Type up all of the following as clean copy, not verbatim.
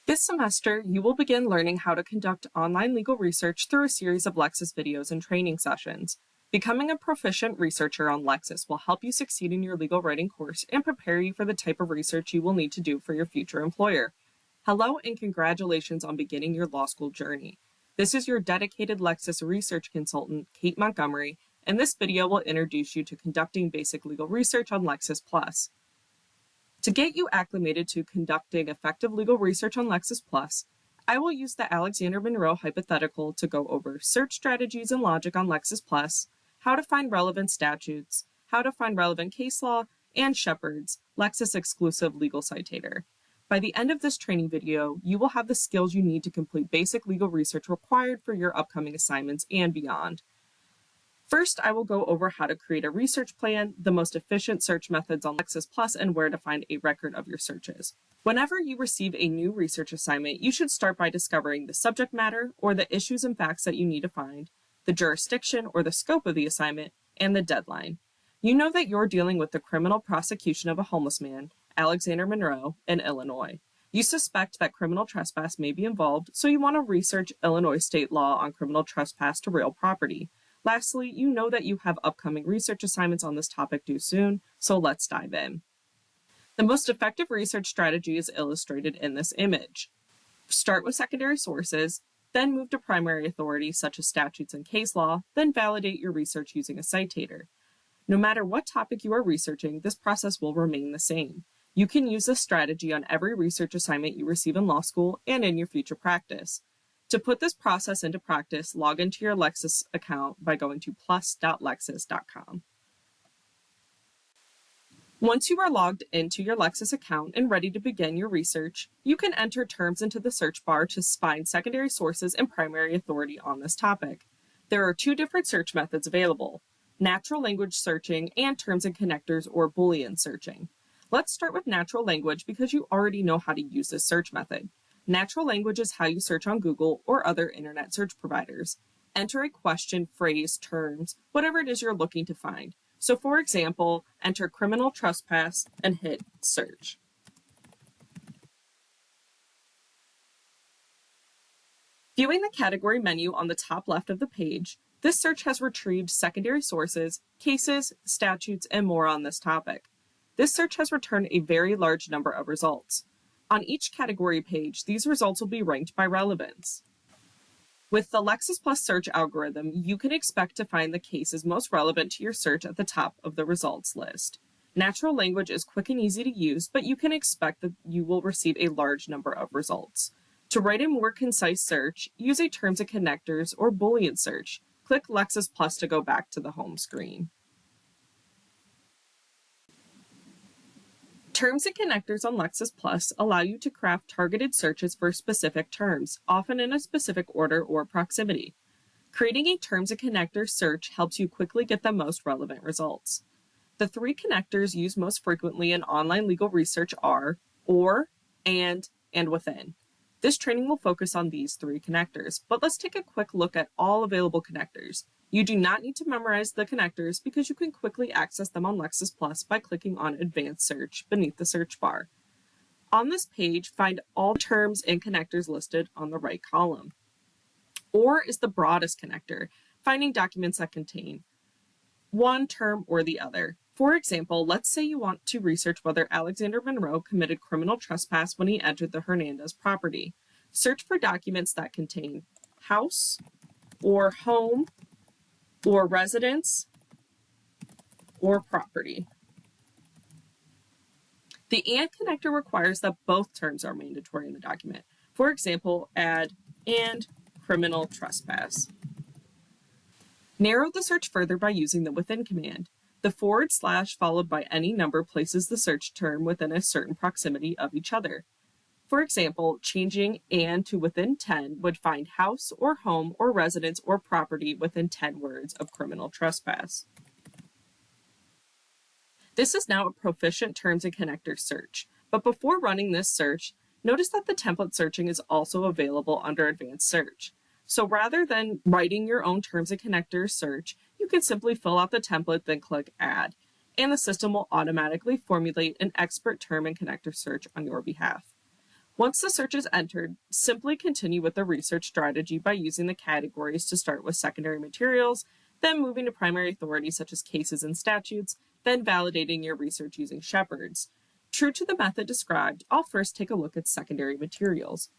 This semester, you will begin learning how to conduct online legal research through a series of Lexis videos and training sessions. Becoming a proficient researcher on Lexis will help you succeed in your legal writing course and prepare you for the type of research you will need to do for your future employer. Hello and congratulations on beginning your law school journey. This is your dedicated Lexis research consultant, Kate Montgomery, and this video will introduce you to conducting basic legal research on Lexis Plus. To get you acclimated to conducting effective legal research on Lexis Plus, I will use the Alexander Monroe hypothetical to go over search strategies and logic on Lexis Plus, how to find relevant statutes, how to find relevant case law, and Shepard's Lexis exclusive legal citator. By the end of this training video, you will have the skills you need to complete basic legal research required for your upcoming assignments and beyond. First, I will go over how to create a research plan, the most efficient search methods on Lexis Plus, and where to find a record of your searches. Whenever you receive a new research assignment, you should start by discovering the subject matter or the issues and facts that you need to find, the jurisdiction or the scope of the assignment, and the deadline. You know that you're dealing with the criminal prosecution of a homeless man, Alexander Monroe, in Illinois. You suspect that criminal trespass may be involved, so you want to research Illinois state law on criminal trespass to real property. Lastly, you know that you have upcoming research assignments on this topic due soon, so let's dive in. The most effective research strategy is illustrated in this image. Start with secondary sources, then move to primary authorities such as statutes and case law, then validate your research using a citator. No matter what topic you are researching, this process will remain the same. You can use this strategy on every research assignment you receive in law school and in your future practice. To put this process into practice, log into your Lexis account by going to plus.lexis.com. Once you are logged into your Lexis account and ready to begin your research, you can enter terms into the search bar to find secondary sources and primary authority on this topic. There are two different search methods available: natural language searching and terms and connectors or Boolean searching. Let's start with natural language because you already know how to use this search method. Natural language is how you search on Google or other internet search providers. Enter a question, phrase, terms, whatever it is you're looking to find. So for example, enter criminal trespass and hit search. Viewing the category menu on the top left of the page, this search has retrieved secondary sources, cases, statutes, and more on this topic. This search has returned a very large number of results. On each category page, these results will be ranked by relevance. With the Lexis Plus search algorithm, you can expect to find the cases most relevant to your search at the top of the results list. Natural language is quick and easy to use, but you can expect that you will receive a large number of results. To write a more concise search, use a terms and connectors or Boolean search. Click Lexis Plus to go back to the home screen. Terms and connectors on Lexis Plus allow you to craft targeted searches for specific terms, often in a specific order or proximity. Creating a terms and connectors search helps you quickly get the most relevant results. The three connectors used most frequently in online legal research are or, and within. This training will focus on these three connectors, but let's take a quick look at all available connectors. You do not need to memorize the connectors because you can quickly access them on Lexis Plus by clicking on Advanced Search beneath the search bar. On this page, find all terms and connectors listed on the right column. Or is the broadest connector, finding documents that contain one term or the other. For example, let's say you want to research whether Alexander Monroe committed criminal trespass when he entered the Hernandez property. Search for documents that contain house or home or residence or property. The AND connector requires that both terms are mandatory in the document. For example, add and criminal trespass. Narrow the search further by using the within command. The / followed by any number places the search term within a certain proximity of each other. For example, changing and to within 10 would find house or home or residence or property within 10 words of criminal trespass. This is now a proficient terms and connector search, but before running this search, notice that the template searching is also available under advanced search. So rather than writing your own terms and connectors search, you can simply fill out the template, then click add, and the system will automatically formulate an expert term and connector search on your behalf. Once the search is entered, simply continue with the research strategy by using the categories to start with secondary materials, then moving to primary authority such as cases and statutes, then validating your research using shepherds. True to the method described, I'll first take a look at secondary materials.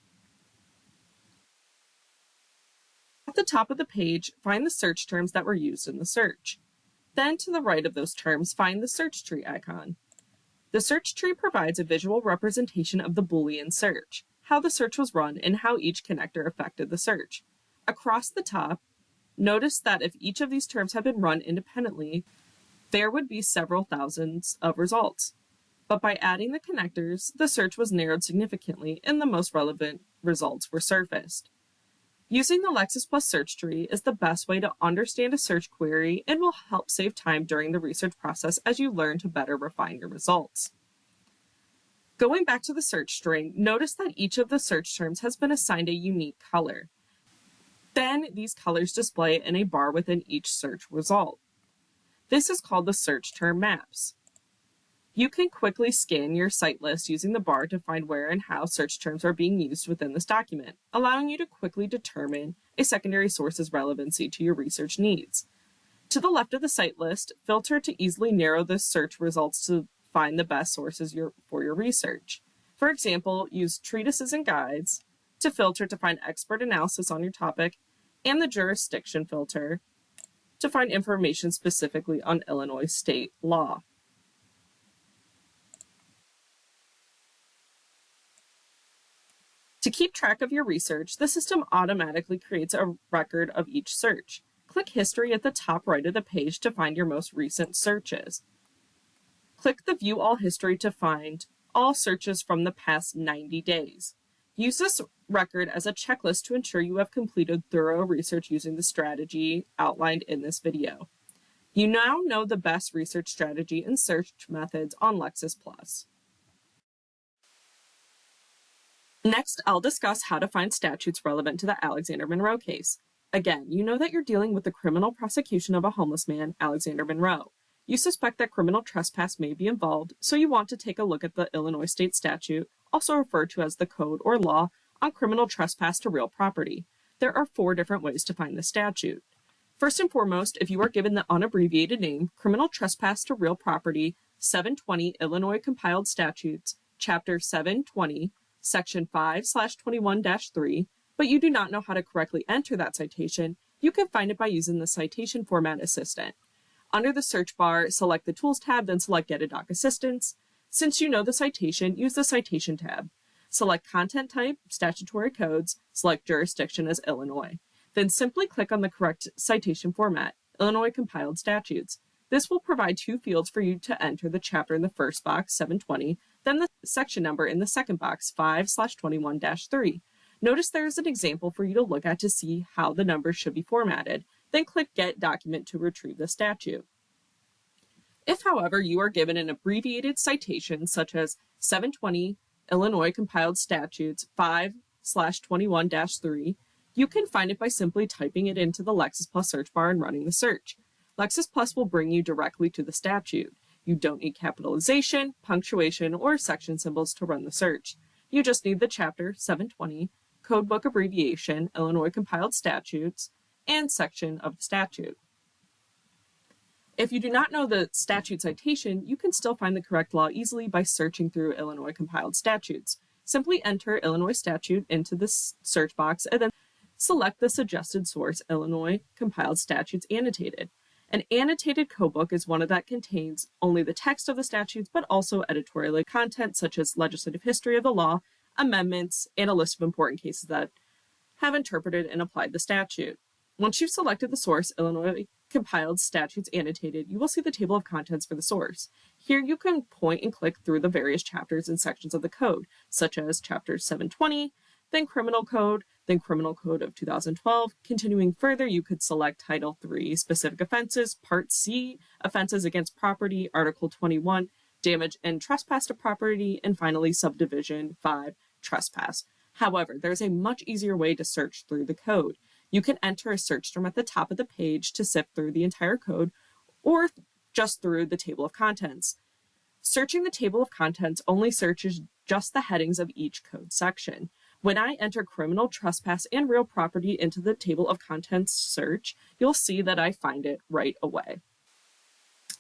At the top of the page, find the search terms that were used in the search. Then to the right of those terms, find the search tree icon. The search tree provides a visual representation of the Boolean search, how the search was run, and how each connector affected the search. Across the top, notice that if each of these terms had been run independently, there would be several thousands of results. But by adding the connectors, the search was narrowed significantly and the most relevant results were surfaced. Using the Lexis Plus search tree is the best way to understand a search query and will help save time during the research process as you learn to better refine your results. Going back to the search string, notice that each of the search terms has been assigned a unique color. Then these colors display in a bar within each search result. This is called the search term maps. You can quickly scan your site list using the bar to find where and how search terms are being used within this document, allowing you to quickly determine a secondary source's relevancy to your research needs. To the left of the site list, filter to easily narrow the search results to find the best sources for your research. For example, use treatises and guides to filter to find expert analysis on your topic, and the jurisdiction filter to find information specifically on Illinois state law. To keep track of your research, the system automatically creates a record of each search. Click History at the top right of the page to find your most recent searches. Click the View All History to find all searches from the past 90 days. Use this record as a checklist to ensure you have completed thorough research using the strategy outlined in this video. You now know the best research strategy and search methods on Lexis Plus. Next, I'll discuss how to find statutes relevant to the Alexander Monroe case. Again, you know that you're dealing with the criminal prosecution of a homeless man, Alexander Monroe. You suspect that criminal trespass may be involved, so you want to take a look at the Illinois state statute, also referred to as the code or law, on criminal trespass to real property. There are 4 different ways to find the statute. First and foremost, if you are given the unabbreviated name, Criminal Trespass to Real Property, 720 Illinois Compiled Statutes, Chapter 720, Section 5/21-3, but you do not know how to correctly enter that citation, you can find it by using the Citation Format Assistant. Under the search bar, select the Tools tab, then select Get a Doc Assistance. Since you know the citation, use the Citation tab. Select Content Type, Statutory Codes, select Jurisdiction as Illinois. Then simply click on the correct citation format, Illinois Compiled Statutes. This will provide 2 fields for you to enter the chapter in the first box, 720, then the section number in the second box, 5/21-3. Notice there is an example for you to look at to see how the numbers should be formatted. Then click Get Document to retrieve the statute. If, however, you are given an abbreviated citation such as 720 Illinois Compiled Statutes 5/21-3, you can find it by simply typing it into the Lexis Plus search bar and running the search. Lexis Plus will bring you directly to the statute. You don't need capitalization, punctuation, or section symbols to run the search. You just need the chapter 720, codebook abbreviation, Illinois Compiled Statutes, and section of the statute. If you do not know the statute citation, you can still find the correct law easily by searching through Illinois Compiled Statutes. Simply enter Illinois statute into the search box and then select the suggested source, Illinois Compiled Statutes Annotated. An annotated codebook is one that contains only the text of the statutes, but also editorial content such as legislative history of the law, amendments, and a list of important cases that have interpreted and applied the statute. Once you've selected the source, Illinois Compiled Statutes Annotated, you will see the table of contents for the source. Here you can point and click through the various chapters and sections of the code, such as Chapter 720, then Criminal Code, then Criminal Code of 2012. Continuing further, you could select Title 3, Specific Offenses, Part C, Offenses Against Property, Article 21, Damage and Trespass to Property, and finally Subdivision 5, Trespass. However, there's a much easier way to search through the code. You can enter a search term at the top of the page to sift through the entire code, or just through the table of contents. Searching the table of contents only searches just the headings of each code section. When I enter criminal trespass and real property into the table of contents search, you'll see that I find it right away.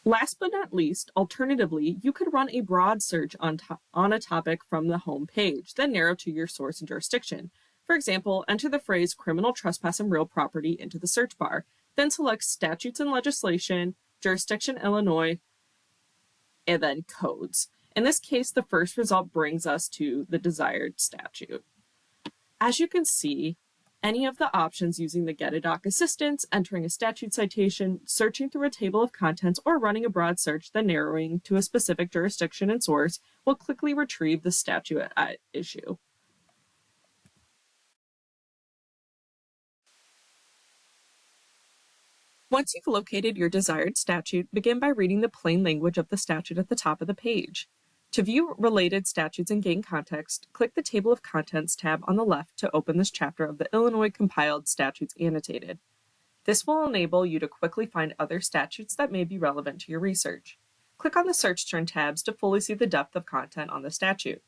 Last but not least, alternatively, you could run a broad search on a topic from the home page, then narrow to your source and jurisdiction. For example, enter the phrase criminal trespass and real property into the search bar, then select statutes and legislation, jurisdiction Illinois, and then codes. In this case, the first result brings us to the desired statute. As you can see, any of the options using the Get a Doc assistance, entering a statute citation, searching through a table of contents, or running a broad search, then narrowing to a specific jurisdiction and source will quickly retrieve the statute at issue. Once you've located your desired statute, begin by reading the plain language of the statute at the top of the page. To view related statutes and gain context, click the Table of Contents tab on the left to open this chapter of the Illinois Compiled Statutes Annotated. This will enable you to quickly find other statutes that may be relevant to your research. Click on the Search Term tabs to fully see the depth of content on the statute.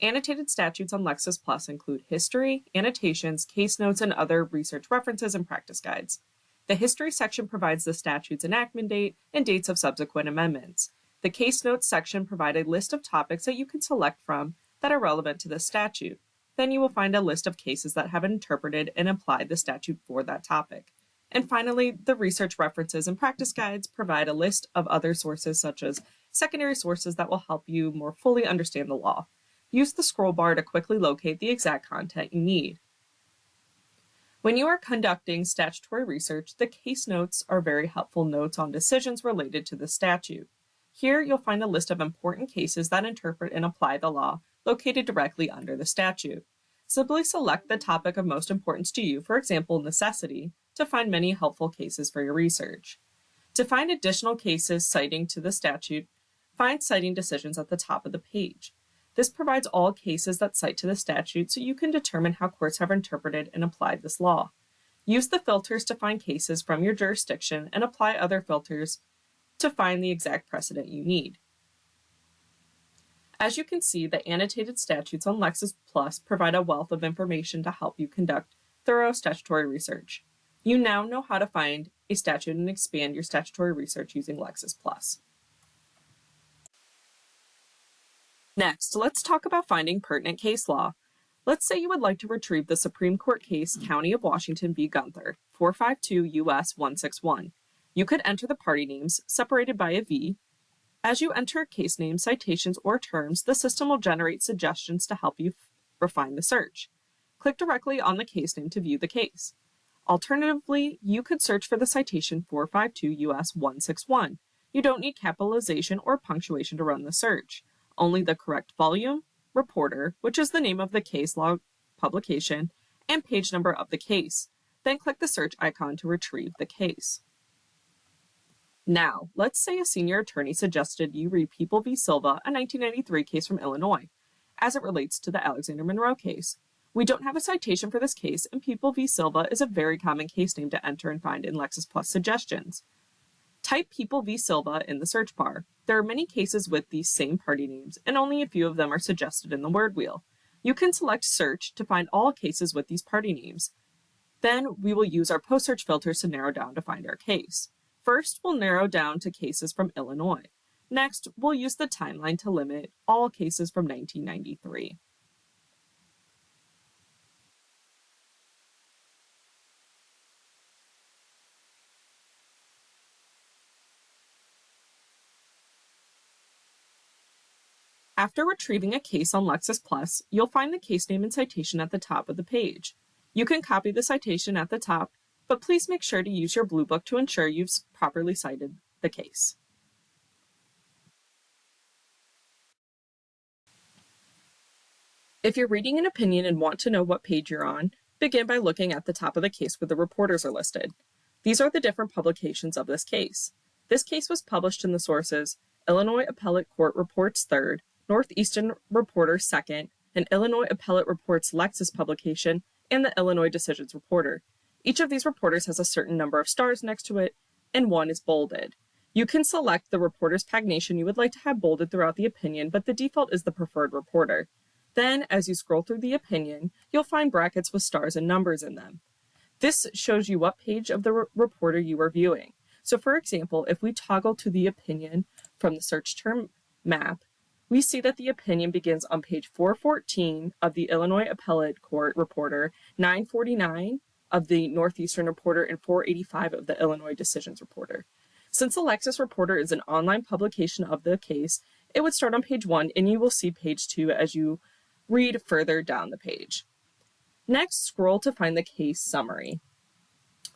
Annotated statutes on Lexis Plus include history, annotations, case notes, and other research references and practice guides. The history section provides the statute's enactment date and dates of subsequent amendments. The case notes section provides a list of topics that you can select from that are relevant to the statute. Then you will find a list of cases that have interpreted and applied the statute for that topic. And finally, the research references and practice guides provide a list of other sources such as secondary sources that will help you more fully understand the law. Use the scroll bar to quickly locate the exact content you need. When you are conducting statutory research, the case notes are very helpful notes on decisions related to the statute. Here, you'll find a list of important cases that interpret and apply the law, located directly under the statute. Simply select the topic of most importance to you, for example, necessity, to find many helpful cases for your research. To find additional cases citing to the statute, find citing decisions at the top of the page. This provides all cases that cite to the statute so you can determine how courts have interpreted and applied this law. Use the filters to find cases from your jurisdiction and apply other filters to find the exact precedent you need. As you can see, the annotated statutes on Lexis Plus provide a wealth of information to help you conduct thorough statutory research. You now know how to find a statute and expand your statutory research using Lexis Plus. Next, let's talk about finding pertinent case law. Let's say you would like to retrieve the Supreme Court case County of Washington v. Gunther, 452 U.S. 161. You could enter the party names, separated by a V. As you enter case names, citations, or terms, the system will generate suggestions to help you refine the search. Click directly on the case name to view the case. Alternatively, you could search for the citation 452 U.S. 161. You don't need capitalization or punctuation to run the search. Only the correct volume, reporter, which is the name of the case law publication, and page number of the case. Then click the search icon to retrieve the case. Now, let's say a senior attorney suggested you read People v. Silva, a 1993 case from Illinois, as it relates to the Alexander Monroe case. We don't have a citation for this case, and People v. Silva is a very common case name to enter and find in Lexis Plus suggestions. Type People v. Silva in the search bar. There are many cases with these same party names, and only a few of them are suggested in the word wheel. You can select Search to find all cases with these party names. Then we will use our post-search filters to narrow down to find our case. First, we'll narrow down to cases from Illinois. Next, we'll use the timeline to limit all cases from 1993. After retrieving a case on Lexis Plus, you'll find the case name and citation at the top of the page. You can copy the citation at the top, but please make sure to use your Blue Book to ensure you've properly cited the case. If you're reading an opinion and want to know what page you're on, begin by looking at the top of the case where the reporters are listed. These are the different publications of this case. This case was published in the sources Illinois Appellate Court Reports 3rd, Northeastern Reporter 2nd, and Illinois Appellate Reports Lexis publication, and the Illinois Decisions Reporter. Each of these reporters has a certain number of stars next to it, and one is bolded. You can select the reporter's pagination you would like to have bolded throughout the opinion, but the default is the preferred reporter. Then, as you scroll through the opinion, you'll find brackets with stars and numbers in them. This shows you what page of the reporter you are viewing. So for example, if we toggle to the opinion from the search term map, we see that the opinion begins on page 414 of the Illinois Appellate Court Reporter, 949 of the Northeastern Reporter, and 485 of the Illinois Decisions Reporter. Since the Lexis Reporter is an online publication of the case, it would start on page 1 and you will see page 2 as you read further down the page. Next, scroll to find the case summary.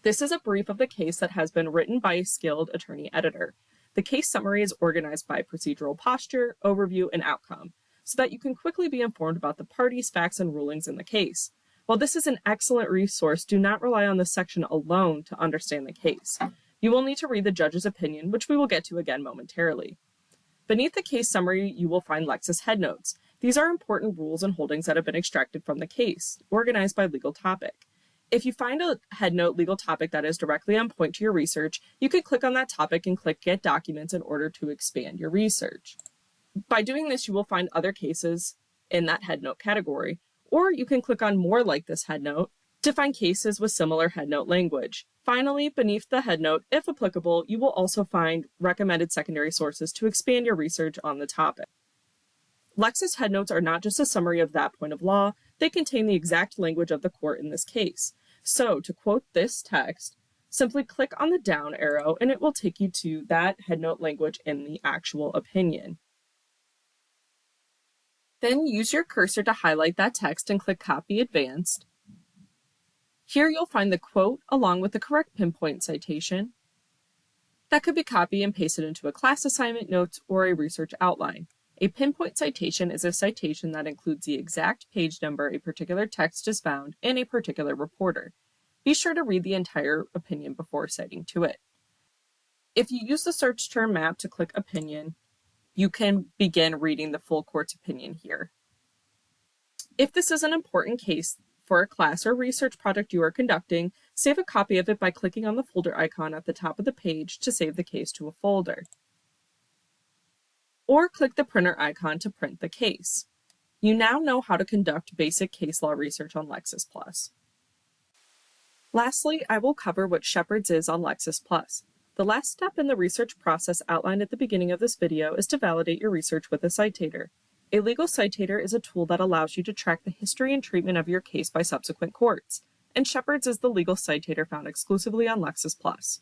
This is a brief of the case that has been written by a skilled attorney editor. The case summary is organized by procedural posture, overview, and outcome, so that you can quickly be informed about the parties, facts, and rulings in the case. While this is an excellent resource, do not rely on this section alone to understand the case. You will need to read the judge's opinion, which we will get to again momentarily. Beneath the case summary, you will find Lexis headnotes. These are important rules and holdings that have been extracted from the case, organized by legal topic. If you find a headnote legal topic that is directly on point to your research, you can click on that topic and click Get Documents in order to expand your research. By doing this, you will find other cases in that headnote category, or you can click on More Like This Headnote to find cases with similar headnote language. Finally, beneath the headnote, if applicable, you will also find recommended secondary sources to expand your research on the topic. Lexis headnotes are not just a summary of that point of law, they contain the exact language of the court in this case. So, to quote this text, simply click on the down arrow and it will take you to that headnote language in the actual opinion. Then use your cursor to highlight that text and click Copy Advanced. Here you'll find the quote along with the correct pinpoint citation. That could be copied and pasted into a class assignment, notes, or a research outline. A pinpoint citation is a citation that includes the exact page number a particular text is found in a particular reporter. Be sure to read the entire opinion before citing to it. If you use the search term map to click opinion, you can begin reading the full court's opinion here. If this is an important case for a class or research project you are conducting, save a copy of it by clicking on the folder icon at the top of the page to save the case to a folder. Or click the printer icon to print the case. You now know how to conduct basic case law research on Lexis+. Lastly, I will cover what Shepard's is on Lexis+. The last step in the research process outlined at the beginning of this video is to validate your research with a citator. A legal citator is a tool that allows you to track the history and treatment of your case by subsequent courts, and Shepard's is the legal citator found exclusively on Lexis+.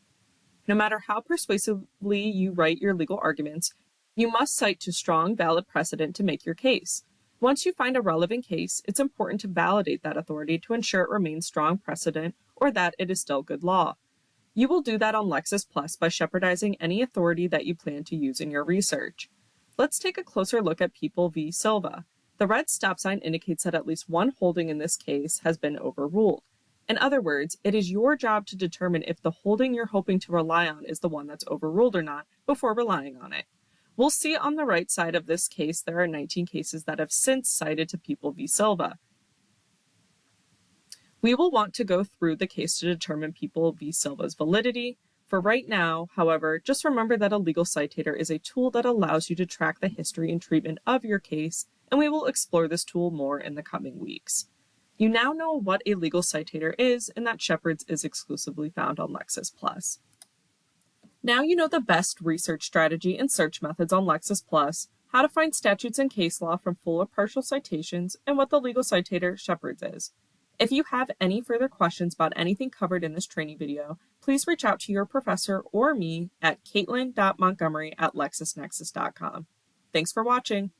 No matter how persuasively you write your legal arguments, you must cite to strong, valid precedent to make your case. Once you find a relevant case, it's important to validate that authority to ensure it remains strong precedent or that it is still good law. You will do that on Lexis+ by Shepardizing any authority that you plan to use in your research. Let's take a closer look at People v. Silva. The red stop sign indicates that at least one holding in this case has been overruled. In other words, it is your job to determine if the holding you're hoping to rely on is the one that's overruled or not before relying on it. We'll see on the right side of this case there are 19 cases that have since cited to People v. Silva. We will want to go through the case to determine People v. Silva's validity. For right now, however, just remember that a legal citator is a tool that allows you to track the history and treatment of your case, and we will explore this tool more in the coming weeks. You now know what a legal citator is and that Shepard's is exclusively found on Lexis+. Now you know the best research strategy and search methods on Lexis+, how to find statutes and case law from full or partial citations, and what the legal citator Shepard's is. If you have any further questions about anything covered in this training video, please reach out to your professor or me at caitlin.montgomery@lexisnexus.com. Thanks for watching.